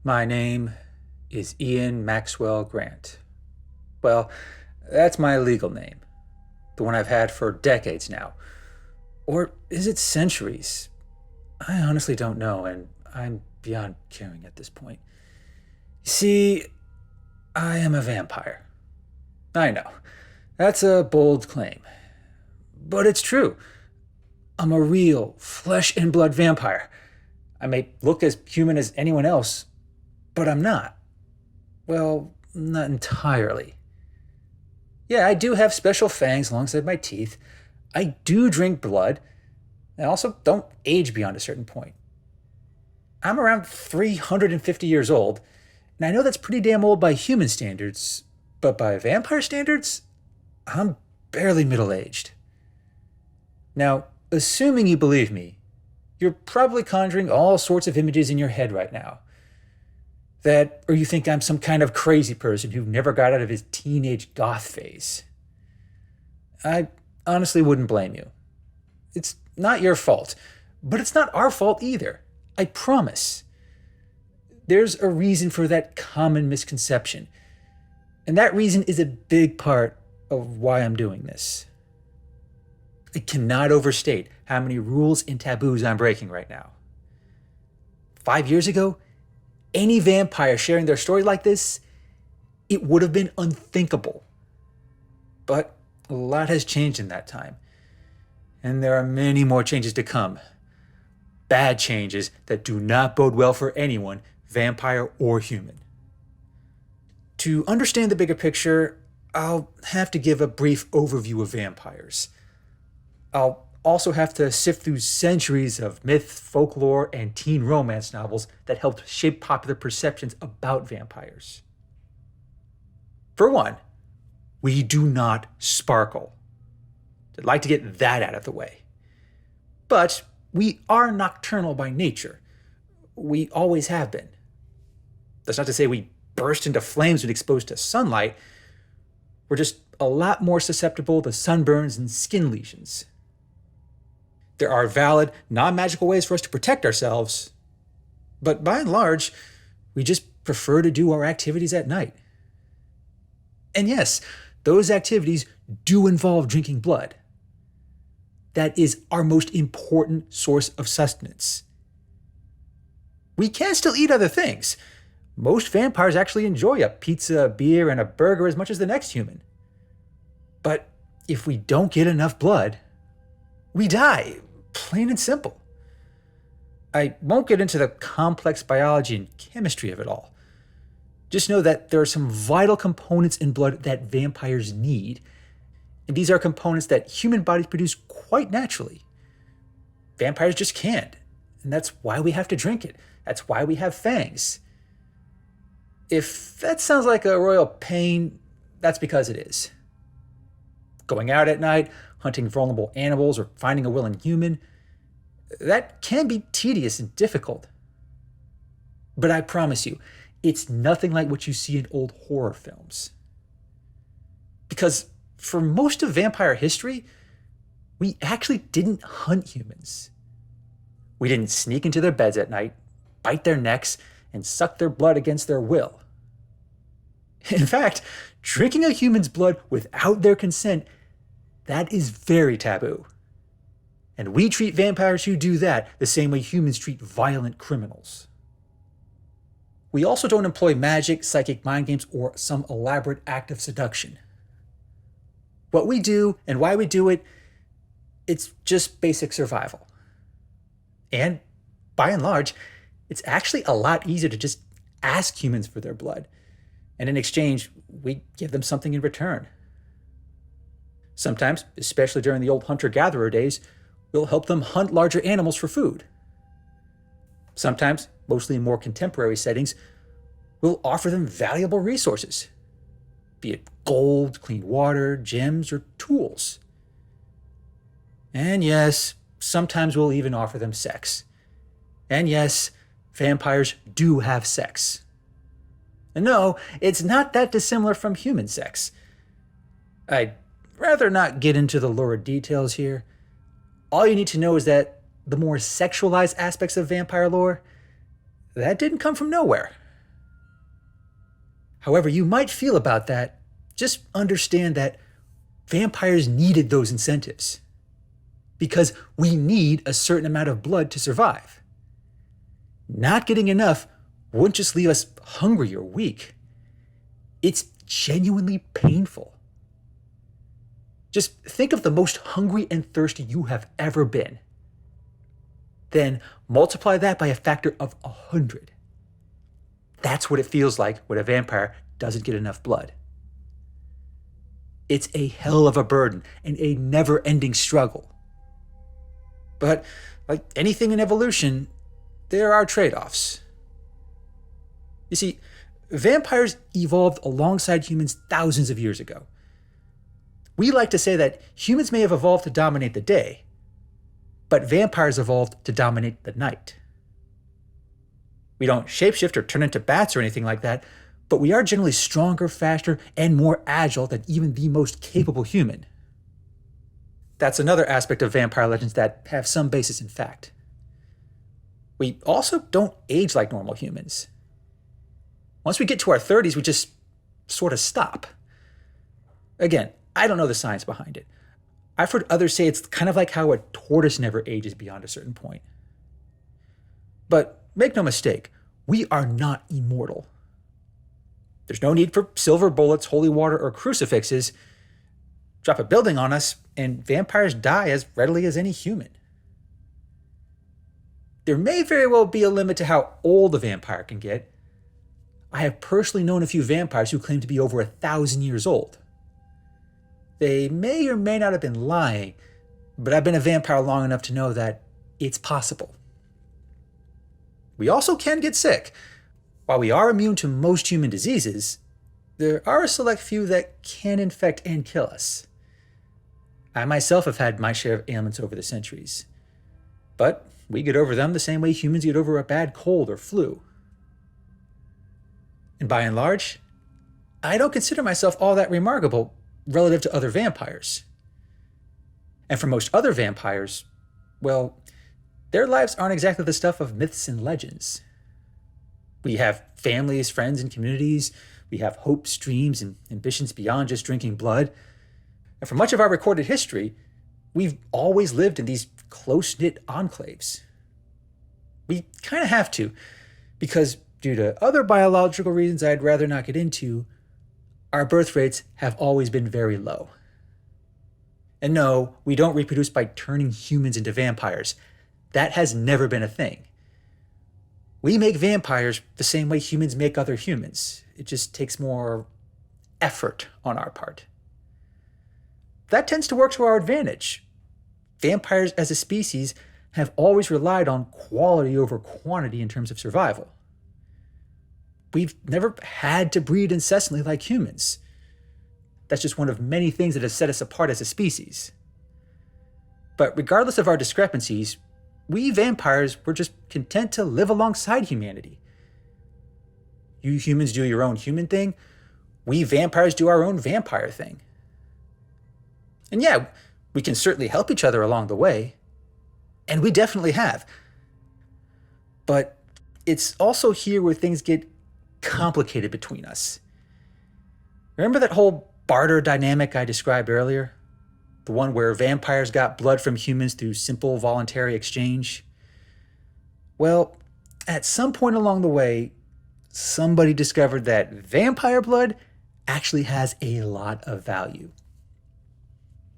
My name is Ian Maxwell Grant. Well, that's my legal name, the one I've had for decades now. Or is it centuries? I honestly don't know, and I'm beyond caring at this point. See, I am a vampire. I know, that's a bold claim. But it's true. I'm a real flesh and blood vampire. I may look as human as anyone else, but I'm not. Well, not entirely. Yeah, I do have special fangs alongside my teeth. I do drink blood. I also don't age beyond a certain point. I'm around 350 years old, and I know that's pretty damn old by human standards, but by vampire standards, I'm barely middle aged. Now, assuming you believe me, you're probably conjuring all sorts of images in your head right now. Or you think I'm some kind of crazy person who never got out of his teenage goth phase. I honestly wouldn't blame you. It's not your fault, but it's not our fault either. I promise. There's a reason for that common misconception, and that reason is a big part of why I'm doing this. I cannot overstate how many rules and taboos I'm breaking right now. 5 years ago, any vampire sharing their story like this, it would have been unthinkable. But a lot has changed in that time, and there are many more changes to come. Bad changes that do not bode well for anyone, vampire or human. To understand the bigger picture, I'll have to give a brief overview of vampires. I'll also have to sift through centuries of myth, folklore, and teen romance novels that helped shape popular perceptions about vampires. For one, we do not sparkle. I'd like to get that out of the way. But we are nocturnal by nature. We always have been. That's not to say we burst into flames when exposed to sunlight. We're just a lot more susceptible to sunburns and skin lesions. There are valid, non-magical ways for us to protect ourselves, but by and large, we just prefer to do our activities at night. And yes, those activities do involve drinking blood. That is our most important source of sustenance. We can still eat other things. Most vampires actually enjoy a pizza, a beer, and a burger as much as the next human. But if we don't get enough blood, we die. Plain and simple. I won't get into the complex biology and chemistry of it all. Just know that there are some vital components in blood that vampires need, and these are components that human bodies produce quite naturally. Vampires just can't, and that's why we have to drink it. That's why we have fangs. If that sounds like a royal pain, that's because it is. Going out at night, hunting vulnerable animals, or finding a willing human, that can be tedious and difficult. But I promise you, it's nothing like what you see in old horror films. Because for most of vampire history, we actually didn't hunt humans. We didn't sneak into their beds at night, bite their necks, and suck their blood against their will. In fact, drinking a human's blood without their consent, that is very taboo. And we treat vampires who do that the same way humans treat violent criminals. We also don't employ magic, psychic mind games, or some elaborate act of seduction. What we do and why we do it, it's just basic survival. And by and large, it's actually a lot easier to just ask humans for their blood. And in exchange, we give them something in return. Sometimes, especially during the old hunter-gatherer days, we'll help them hunt larger animals for food. Sometimes, mostly in more contemporary settings, we'll offer them valuable resources, be it gold, clean water, gems, or tools. And yes, sometimes we'll even offer them sex. And yes, vampires do have sex. And no, it's not that dissimilar from human sex. I'd rather not get into the lurid details here. All you need to know is that the more sexualized aspects of vampire lore, that didn't come from nowhere. However you might feel about that, just understand that vampires needed those incentives. Because we need a certain amount of blood to survive. Not getting enough wouldn't just leave us hungry or weak. It's genuinely painful. Just think of the most hungry and thirsty you have ever been. Then multiply that by a factor of 100. That's what it feels like when a vampire doesn't get enough blood. It's a hell of a burden and a never-ending struggle. But like anything in evolution, there are trade-offs. You see, vampires evolved alongside humans thousands of years ago. We like to say that humans may have evolved to dominate the day, but vampires evolved to dominate the night. We don't shapeshift or turn into bats or anything like that, but we are generally stronger, faster, and more agile than even the most capable human. That's another aspect of vampire legends that have some basis in fact. We also don't age like normal humans. Once we get to our 30s, we just sort of stop. Again, I don't know the science behind it. I've heard others say it's kind of like how a tortoise never ages beyond a certain point. But make no mistake, we are not immortal. There's no need for silver bullets, holy water, or crucifixes. Drop a building on us, and vampires die as readily as any human. There may very well be a limit to how old a vampire can get. I have personally known a few vampires who claim to be over 1,000 years old. They may or may not have been lying, but I've been a vampire long enough to know that it's possible. We also can get sick. While we are immune to most human diseases, there are a select few that can infect and kill us. I myself have had my share of ailments over the centuries, but we get over them the same way humans get over a bad cold or flu. And by and large, I don't consider myself all that remarkable relative to other vampires. And for most other vampires, well, their lives aren't exactly the stuff of myths and legends. We have families, friends, and communities. We have hopes, dreams, and ambitions beyond just drinking blood. And for much of our recorded history, we've always lived in these close-knit enclaves. We kind of have to, because due to other biological reasons I'd rather not get into, our birth rates have always been very low. And no, we don't reproduce by turning humans into vampires. That has never been a thing. We make vampires the same way humans make other humans. It just takes more effort on our part. That tends to work to our advantage. Vampires as a species have always relied on quality over quantity in terms of survival. We've never had to breed incessantly like humans. That's just one of many things that have set us apart as a species. But regardless of our discrepancies, we vampires were just content to live alongside humanity. You humans do your own human thing. We vampires do our own vampire thing. And yeah, we can certainly help each other along the way. And we definitely have. But it's also here where things get complicated between us. Remember that whole barter dynamic I described earlier? The one where vampires got blood from humans through simple voluntary exchange? Well, at some point along the way, somebody discovered that vampire blood actually has a lot of value.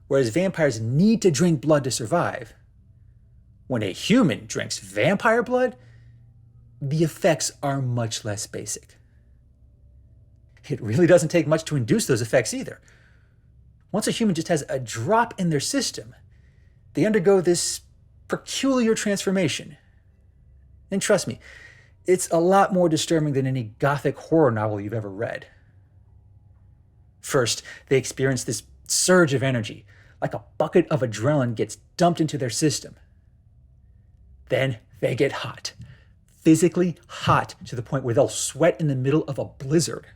Whereas vampires need to drink blood to survive, when a human drinks vampire blood, the effects are much less basic. It really doesn't take much to induce those effects either. Once a human just has a drop in their system, they undergo this peculiar transformation. And trust me, it's a lot more disturbing than any gothic horror novel you've ever read. First, they experience this surge of energy, like a bucket of adrenaline gets dumped into their system. Then they get hot, physically hot to the point where they'll sweat in the middle of a blizzard.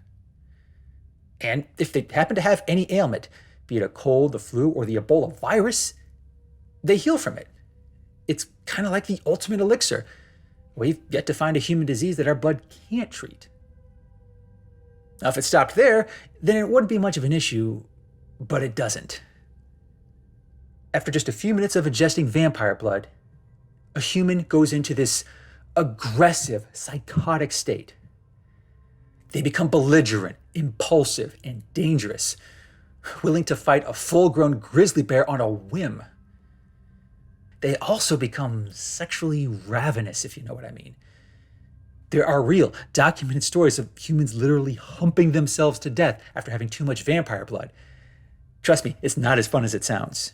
And if they happen to have any ailment, be it a cold, the flu, or the Ebola virus, they heal from it. It's kind of like the ultimate elixir. We've yet to find a human disease that our blood can't treat. Now, if it stopped there, then it wouldn't be much of an issue, but it doesn't. After just a few minutes of ingesting vampire blood, a human goes into this aggressive, psychotic state. They become belligerent, impulsive, and dangerous, willing to fight a full-grown grizzly bear on a whim. They also become sexually ravenous, if you know what I mean. There are real, documented stories of humans literally humping themselves to death after having too much vampire blood. Trust me, it's not as fun as it sounds.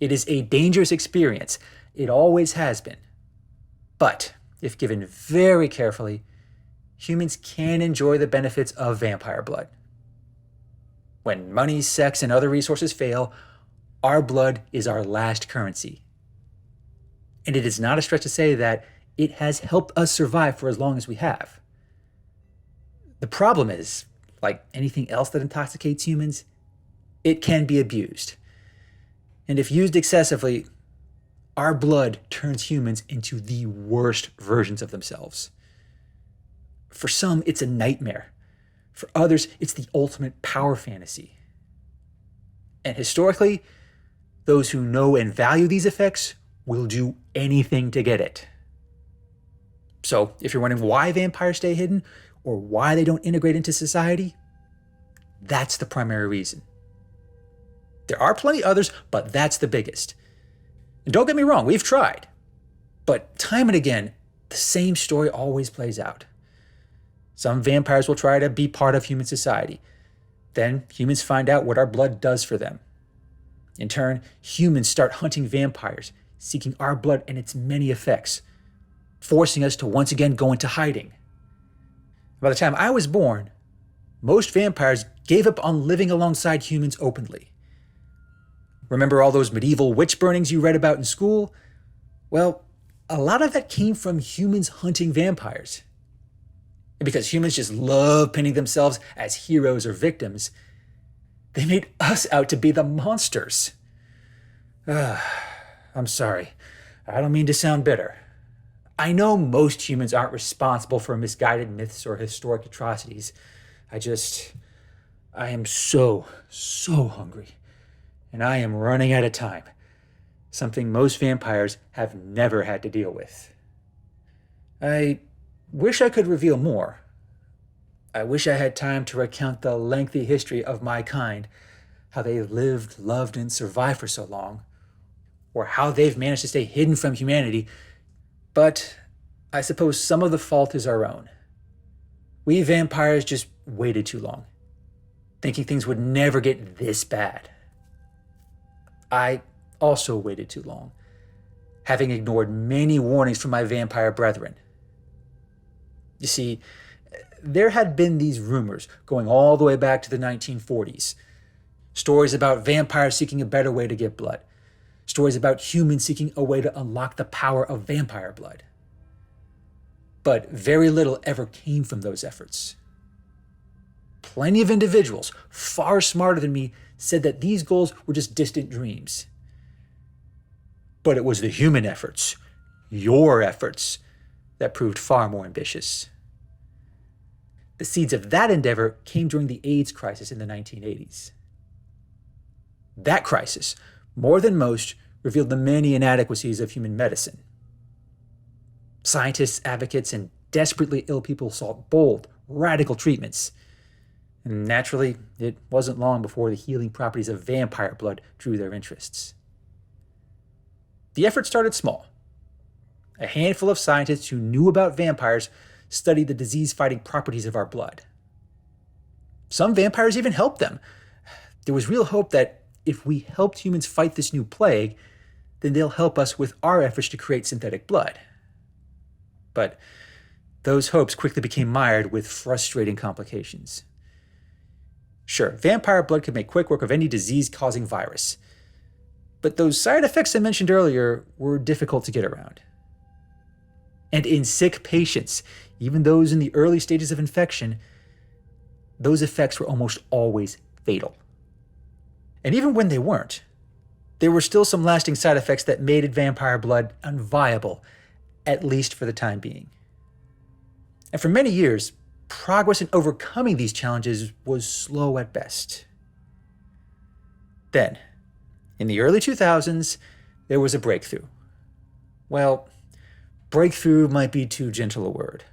It is a dangerous experience. It always has been. But, if given very carefully, humans can enjoy the benefits of vampire blood. When money, sex, and other resources fail, our blood is our last currency. And it is not a stretch to say that it has helped us survive for as long as we have. The problem is, like anything else that intoxicates humans, it can be abused. And if used excessively, our blood turns humans into the worst versions of themselves. For some, it's a nightmare. For others, it's the ultimate power fantasy. And historically, those who know and value these effects will do anything to get it. So, if you're wondering why vampires stay hidden or why they don't integrate into society, that's the primary reason. There are plenty others, but that's the biggest. And don't get me wrong, we've tried. But time and again, the same story always plays out. Some vampires will try to be part of human society. Then humans find out what our blood does for them. In turn, humans start hunting vampires, seeking our blood and its many effects, forcing us to once again go into hiding. By the time I was born, most vampires gave up on living alongside humans openly. Remember all those medieval witch burnings you read about in school? Well, a lot of that came from humans hunting vampires. And because humans just love pinning themselves as heroes or victims, they made us out to be the monsters. I'm sorry. I don't mean to sound bitter. I know most humans aren't responsible for misguided myths or historic atrocities. I am so hungry. And I am running out of time. Something most vampires have never had to deal with. I wish I could reveal more. I wish I had time to recount the lengthy history of my kind, how they lived, loved, and survived for so long, or how they've managed to stay hidden from humanity. But I suppose some of the fault is our own. We vampires just waited too long, thinking things would never get this bad. I also waited too long, having ignored many warnings from my vampire brethren. You see, there had been these rumors going all the way back to the 1940s. Stories about vampires seeking a better way to get blood. Stories about humans seeking a way to unlock the power of vampire blood. But very little ever came from those efforts. Plenty of individuals, far smarter than me, said that these goals were just distant dreams. But it was the human efforts, your efforts, that proved far more ambitious. The seeds of that endeavor came during the AIDS crisis in the 1980s. That crisis, more than most, revealed the many inadequacies of human medicine. Scientists, advocates, and desperately ill people sought bold, radical treatments. And naturally, it wasn't long before the healing properties of vampire blood drew their interests. The effort started small. A handful of scientists who knew about vampires studied the disease-fighting properties of our blood. Some vampires even helped them. There was real hope that if we helped humans fight this new plague, then they'll help us with our efforts to create synthetic blood. But those hopes quickly became mired with frustrating complications. Sure, vampire blood could make quick work of any disease-causing virus. But those side effects I mentioned earlier were difficult to get around. And in sick patients, even those in the early stages of infection, those effects were almost always fatal. And even when they weren't, there were still some lasting side effects that made vampire blood unviable, at least for the time being. And for many years, progress in overcoming these challenges was slow at best. Then, in the early 2000s, there was a breakthrough. Well, breakthrough might be too gentle a word.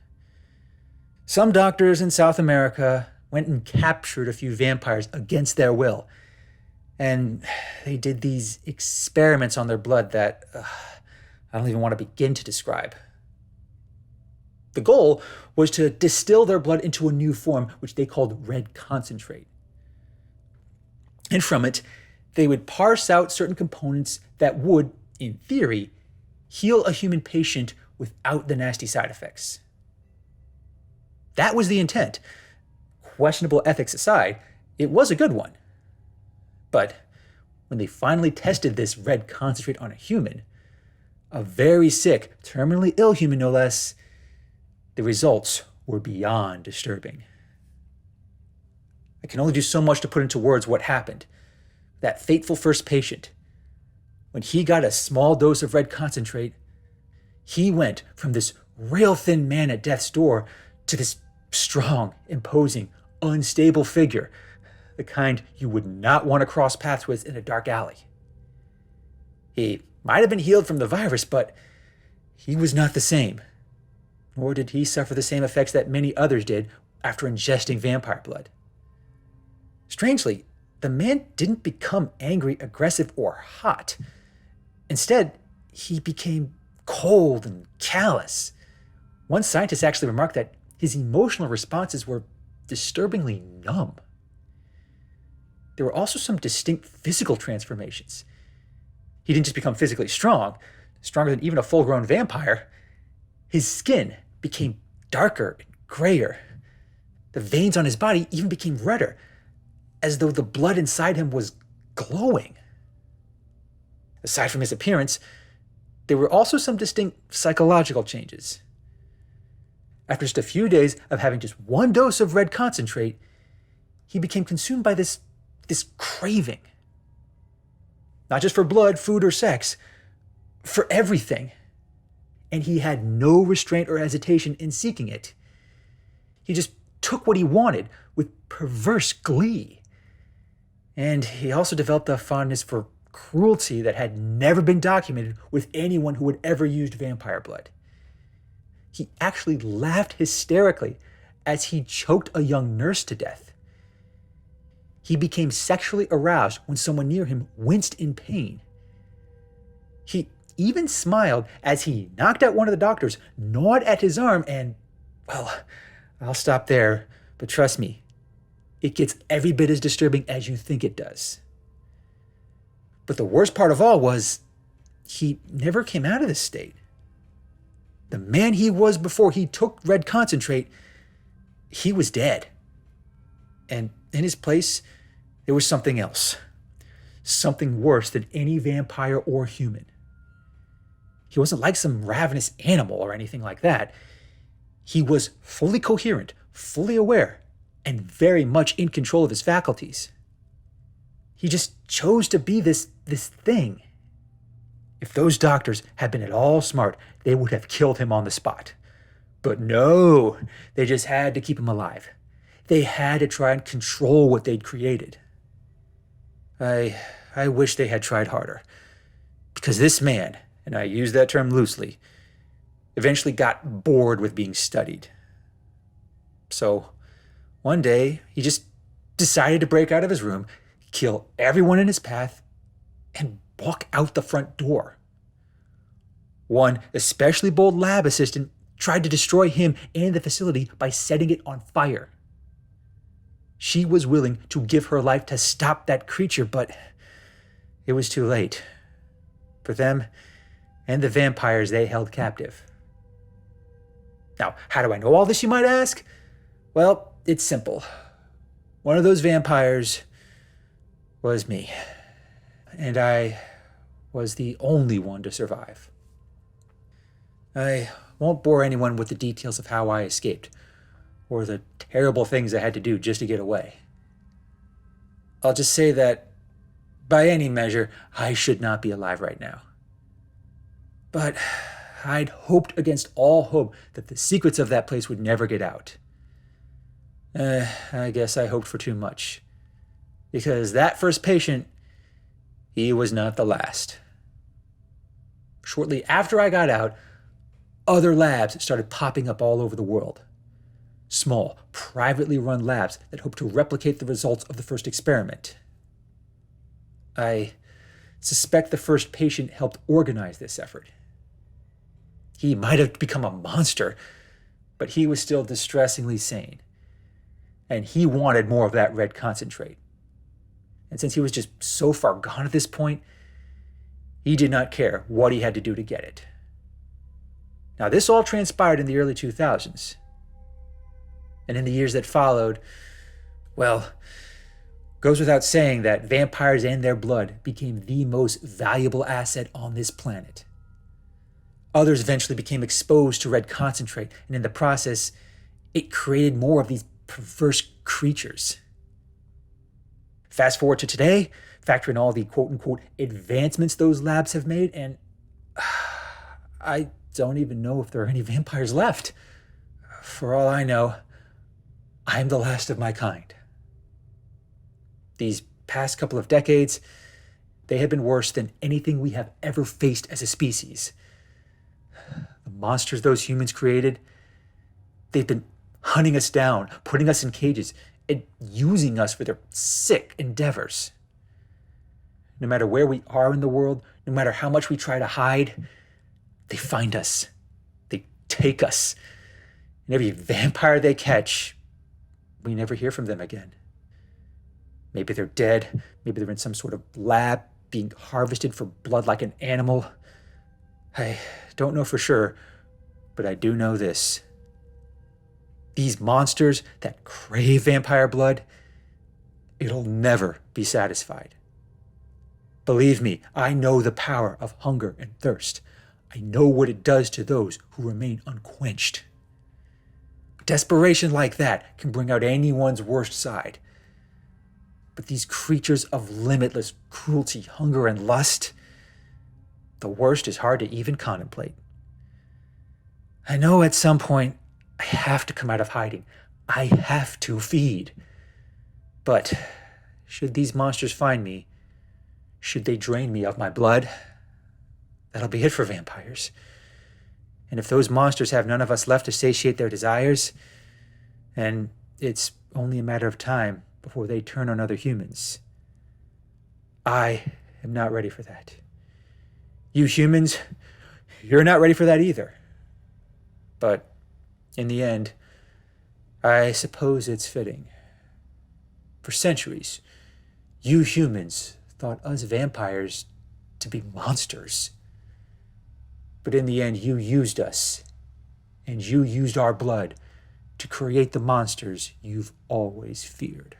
Some doctors in South America went and captured a few vampires against their will. And they did these experiments on their blood that I don't even want to begin to describe. The goal was to distill their blood into a new form, which they called red concentrate. And from it, they would parse out certain components that would, in theory, heal a human patient without the nasty side effects. That was the intent. Questionable ethics aside, it was a good one. But when they finally tested this red concentrate on a human, a very sick, terminally ill human no less, the results were beyond disturbing. I can only do so much to put into words what happened. That fateful first patient, when he got a small dose of red concentrate, he went from this rail-thin man at death's door to this strong, imposing, unstable figure, the kind you would not want to cross paths with in a dark alley. He might have been healed from the virus, but he was not the same. Nor did he suffer the same effects that many others did after ingesting vampire blood. Strangely, the man didn't become angry, aggressive, or hot. Instead, he became cold and callous. One scientist actually remarked that his emotional responses were disturbingly numb. There were also some distinct physical transformations. He didn't just become physically strong, stronger than even a full-grown vampire. His skin became darker and grayer. The veins on his body even became redder, as though the blood inside him was glowing. Aside from his appearance, there were also some distinct psychological changes. After just a few days of having just one dose of red concentrate, he became consumed by this craving. Not just for blood, food, or sex, for everything. And he had no restraint or hesitation in seeking it. He just took what he wanted with perverse glee. And he also developed a fondness for cruelty that had never been documented with anyone who had ever used vampire blood. He actually laughed hysterically as he choked a young nurse to death. He became sexually aroused when someone near him winced in pain. He even smiled as he knocked out one of the doctors, gnawed at his arm, and, well, I'll stop there, but trust me, it gets every bit as disturbing as you think it does. But the worst part of all was he never came out of this state. The man he was before he took red concentrate, he was dead. And in his place, there was something else. Something worse than any vampire or human. He wasn't like some ravenous animal or anything like that. He was fully coherent, fully aware, and very much in control of his faculties. He just chose to be this thing. If those doctors had been at all smart, they would have killed him on the spot. But no, they just had to keep him alive. They had to try and control what they'd created. I wish they had tried harder. Because this man, and I use that term loosely, eventually got bored with being studied. So, one day, he just decided to break out of his room, kill everyone in his path, and walk out the front door. One especially bold lab assistant tried to destroy him and the facility by setting it on fire. She was willing to give her life to stop that creature, but it was too late. For them and the vampires they held captive. Now, how do I know all this, you might ask? Well, it's simple. One of those vampires was me. And I was the only one to survive. I won't bore anyone with the details of how I escaped, or the terrible things I had to do just to get away. I'll just say that, by any measure, I should not be alive right now. But I'd hoped against all hope that the secrets of that place would never get out. I guess I hoped for too much. Because that first patient, he was not the last. Shortly after I got out, other labs started popping up all over the world. Small, privately run labs that hoped to replicate the results of the first experiment. I suspect the first patient helped organize this effort. He might have become a monster, but he was still distressingly sane. And he wanted more of that red concentrate. And since he was just so far gone at this point, he did not care what he had to do to get it. Now, this all transpired in the early 2000s. And in the years that followed, well, goes without saying that vampires and their blood became the most valuable asset on this planet. Others eventually became exposed to red concentrate, and in the process, it created more of these perverse creatures. Fast forward to today, factor in all the quote-unquote advancements those labs have made, and I don't even know if there are any vampires left. For all I know, I'm the last of my kind. These past couple of decades, they have been worse than anything we have ever faced as a species. The monsters those humans created, they've been hunting us down, putting us in cages, and using us for their sick endeavors. No matter where we are in the world, no matter how much we try to hide, they find us. They take us. And every vampire they catch, we never hear from them again. Maybe they're dead. Maybe they're in some sort of lab being harvested for blood like an animal. I don't know for sure, but I do know this. These monsters that crave vampire blood, it'll never be satisfied. Believe me, I know the power of hunger and thirst. I know what it does to those who remain unquenched. Desperation like that can bring out anyone's worst side. But these creatures of limitless cruelty, hunger, and lust, the worst is hard to even contemplate. I know at some point I have to come out of hiding. I have to feed. But should these monsters find me, should they drain me of my blood, that'll be it for vampires. And if those monsters have none of us left to satiate their desires, then it's only a matter of time before they turn on other humans. I am not ready for that. You humans, you're not ready for that either. But in the end, I suppose it's fitting. For centuries, you humans thought us vampires to be monsters. But in the end, you used us, and you used our blood to create the monsters you've always feared.